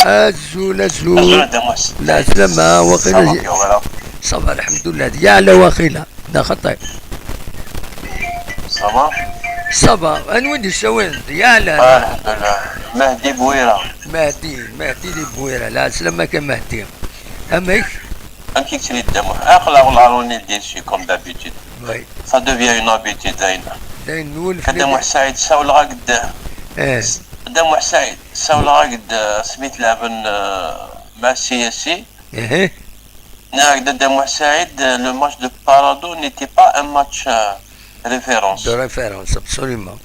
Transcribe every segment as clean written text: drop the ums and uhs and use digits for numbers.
الزول الزول الزول. هذا محسن. لا سلامة صافا واقيلا. يا ولد. صافا الحمد لله يا على واقيلا دا خطير. صافا. صافا انودي السوين يا على الحمد لله. مهدي بويرة. مهدي دي بويرة لا سلامة كمهدي. امك. Un qui crie de moi. Alors on est déçu comme d'habitude. وي Ça devient une habitude دايما. داين نولف قدام سعيد ساول قد اه قدام سعيد ساول قد سميت لعبن مع سي اس سي. اه قدام سعيد le match de Parado n'était pas un match référence. دو ريفيرونس ابسوليومون.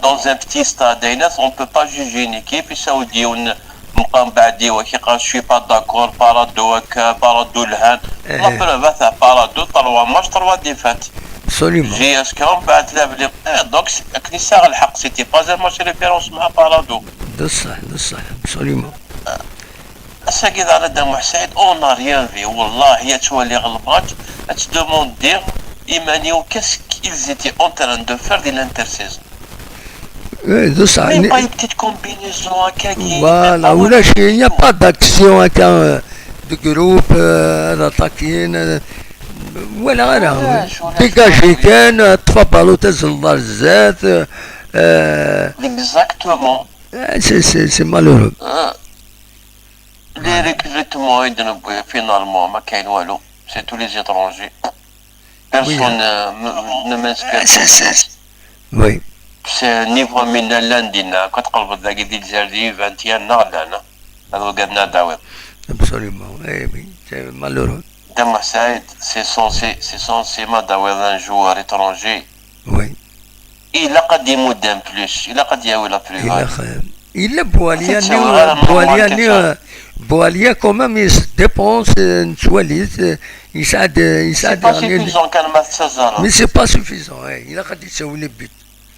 Dans un petit stade, on ne peut pas juger une équipe et ça vous dit مقام بعدي وكي قال شوي با داكور بارادو هكا بارادو الهان لا بروف تاع بارادو 3 ماتش 3 ديفات ابسوليومون. جي اس كام بعد لعب لي دونك كني ساغ الحق سيتي با ان ماتش ريفيرونس مع بارادو. ده الصح ابسوليومون. هسا كي على دام حسين اون ريان في والله هي تولي غلبات تدوموندي ايمانيو كاس ils étaient en train de faire de l'intersaison. ده صح. Même pas une petite combinaison هكا كي فوالا ولا شي يا با داكسيون هكا دو جروب اتاكيين ولا غير ديكاجي كان طفى بالو تزل الزات. Exactement. سي مالورو. Les recrutements يدنبوا finalement ما كاين والو. C'est tous les étrangers. Personne ne m'inspire. وي C'est niveau من لندن كتقلب ذاك ديال الجزائر 21 نغلانا هذا قدنا داوي. ابسوليومون اي سي مالورو. دم سعيد c'est censé ما داوي un joueur étranger. وي إلا قد يمود ان بلوس إلا قد ياوي لا بلو. إلا بواليا كومام ديبونس نتواليت يساعد C'est pas suffisant كان ما تسجل. مي سي با سوفيزون إلا قد يساوي لي بيت.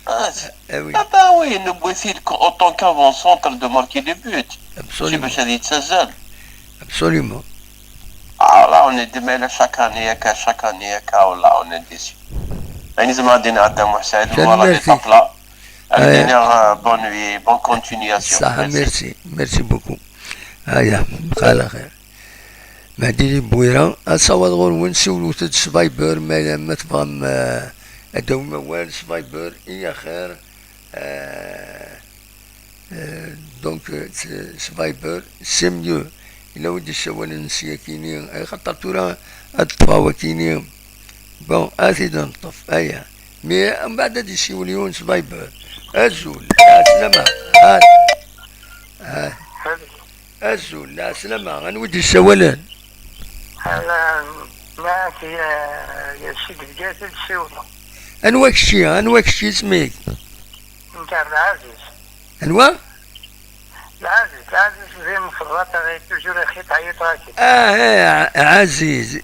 Ah bah oui, nous pouvons autant qu'avant-centre de marquer des buts. C'est pas ça dit تسجل. Absolument. Ah là on est démêlé chaque année là on est déçu. يعني زعما دينا عند محسن والله دي طفله. دينا بون وي بون كونتينياسيون. صح ميرسي بوكو. هيا على خير. مهدي بويرة أصوات غور ونسولو تد سبايبر ما تفهم أدو موال سبايبر إيا خير. دونك سبايبر سي ميو إلا ودي السوال نسيا كيني أي خاطر تورا الطفاوة كيني بون آتي نطف أيا مي من بعد هادي سيوليون سبايبر الزول لا سلامة الزول لا سلامة غنودي السوالان. أنا معك يا سيدي بقيت السيولة. أنواك الشي سميك؟ أنت العزيز. أنوا؟ العزيز زي مفرطة غير توجور خيط عيط راكي. عزيز.